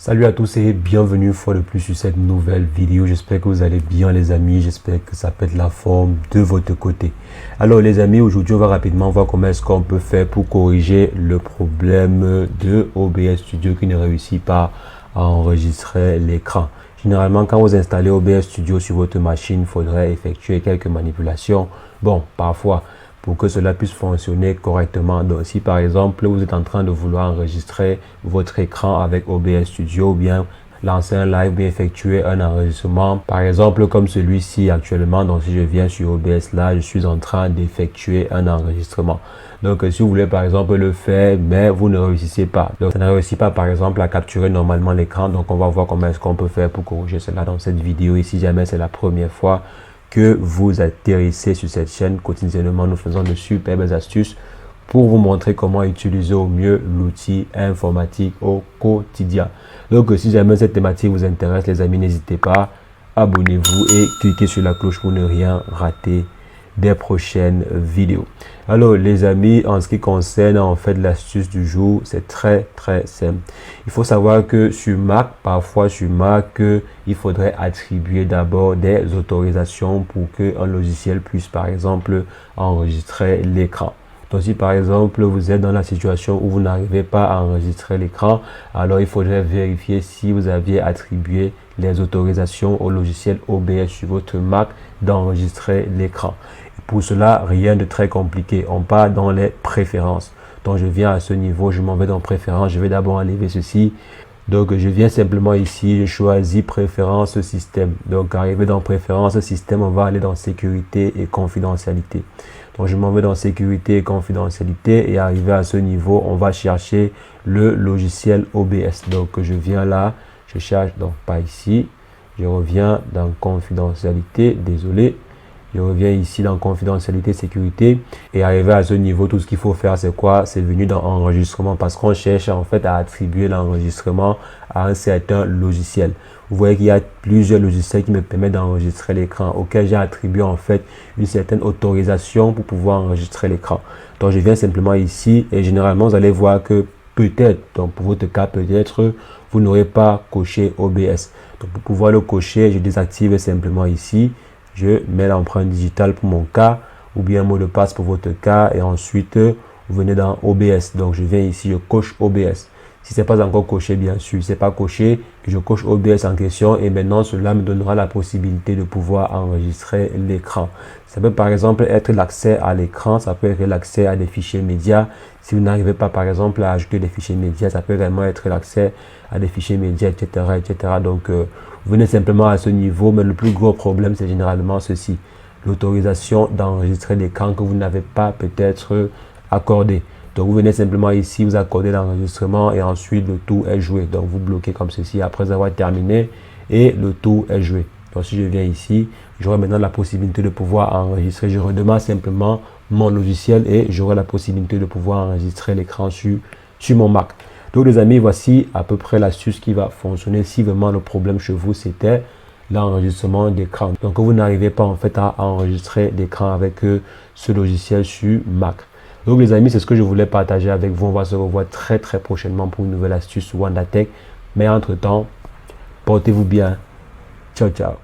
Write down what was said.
Salut à tous et bienvenue une fois de plus sur cette nouvelle vidéo. J'espère que vous allez bien les amis, j'espère que ça pète la forme de votre côté. Alors les amis, aujourd'hui on va rapidement voir comment est-ce qu'on peut faire pour corriger le problème de OBS Studio qui ne réussit pas à enregistrer l'écran. Généralement quand vous installez OBS Studio sur votre machine, il faudrait effectuer quelques manipulations. Bon, parfois pour que cela puisse fonctionner correctement. Donc, si par exemple, vous êtes en train de vouloir enregistrer votre écran avec OBS Studio ou bien lancer un live, bien effectuer un enregistrement, par exemple comme celui-ci actuellement. Donc, si je viens sur OBS là, je suis en train d'effectuer un enregistrement. Donc, si vous voulez par exemple le faire, mais vous ne réussissez pas. Donc, ça ne réussit pas par exemple à capturer normalement l'écran. Donc, on va voir comment est-ce qu'on peut faire pour corriger cela dans cette vidéo. Et si jamais c'est la première fois que vous atterrissez sur cette chaîne, quotidiennement nous faisons de superbes astuces pour vous montrer comment utiliser au mieux l'outil informatique au quotidien. Donc si jamais cette thématique vous intéresse les amis, n'hésitez pas, abonnez-vous et cliquez sur la cloche pour ne rien rater des prochaines vidéos. Alors les amis, en ce qui concerne en fait l'astuce du jour, c'est très simple. Il faut savoir que sur Mac, parfois sur Mac, il faudrait attribuer d'abord des autorisations pour qu'un logiciel puisse par exemple enregistrer l'écran. Donc si par exemple vous êtes dans la situation où vous n'arrivez pas à enregistrer l'écran, alors il faudrait vérifier si vous aviez attribué les autorisations au logiciel OBS sur votre Mac d'enregistrer l'écran. Pour cela, rien de très compliqué. On part dans les préférences. Donc je viens à ce niveau, je m'en vais dans préférences. Je vais d'abord enlever ceci. Donc je viens simplement ici, je choisis préférences système. Donc arrivé dans préférences système, on va aller dans sécurité et confidentialité. Donc je m'en vais dans sécurité et confidentialité et arrivé à ce niveau, on va chercher le logiciel OBS. Donc je viens là, je cherche, donc pas ici, je reviens dans confidentialité, désolé. Je reviens ici dans confidentialité, sécurité et arrivé à ce niveau, tout ce qu'il faut faire, c'est quoi? C'est venu dans enregistrement parce qu'on cherche en fait à attribuer l'enregistrement à un certain logiciel. Vous voyez qu'il y a plusieurs logiciels qui me permettent d'enregistrer l'écran auquel j'ai attribué en fait une certaine autorisation pour pouvoir enregistrer l'écran. Donc je viens simplement ici et généralement vous allez voir que peut-être, donc pour votre cas peut-être, vous n'aurez pas coché OBS. Donc pour pouvoir le cocher, je désactive simplement ici. Je mets l'empreinte digitale pour mon cas ou bien un mot de passe pour votre cas et ensuite vous venez dans OBS. Donc je viens ici, je coche OBS. Si ce n'est pas encore coché, bien sûr, c'est pas coché, je coche OBS en question et maintenant cela me donnera la possibilité de pouvoir enregistrer l'écran. Ça peut par exemple être l'accès à l'écran, ça peut être l'accès à des fichiers médias. Si vous n'arrivez pas par exemple à ajouter des fichiers médias, ça peut également être l'accès à des fichiers médias, etc. Donc vous venez simplement à ce niveau, mais le plus gros problème c'est généralement ceci, l'autorisation d'enregistrer l'écran que vous n'avez pas peut-être accordé. Donc vous venez simplement ici, vous accordez l'enregistrement et ensuite le tout est joué. Donc vous bloquez comme ceci après avoir terminé et le tout est joué. Donc si je viens ici, j'aurai maintenant la possibilité de pouvoir enregistrer. Je redemande simplement mon logiciel et j'aurai la possibilité de pouvoir enregistrer l'écran sur mon Mac. Donc les amis, voici à peu près l'astuce qui va fonctionner si vraiment le problème chez vous c'était l'enregistrement d'écran. Donc vous n'arrivez pas en fait à enregistrer l'écran avec ce logiciel sur Mac. Donc les amis, c'est ce que je voulais partager avec vous. On va se revoir très prochainement pour une nouvelle astuce WandaTech. Mais entre temps, portez-vous bien. Ciao.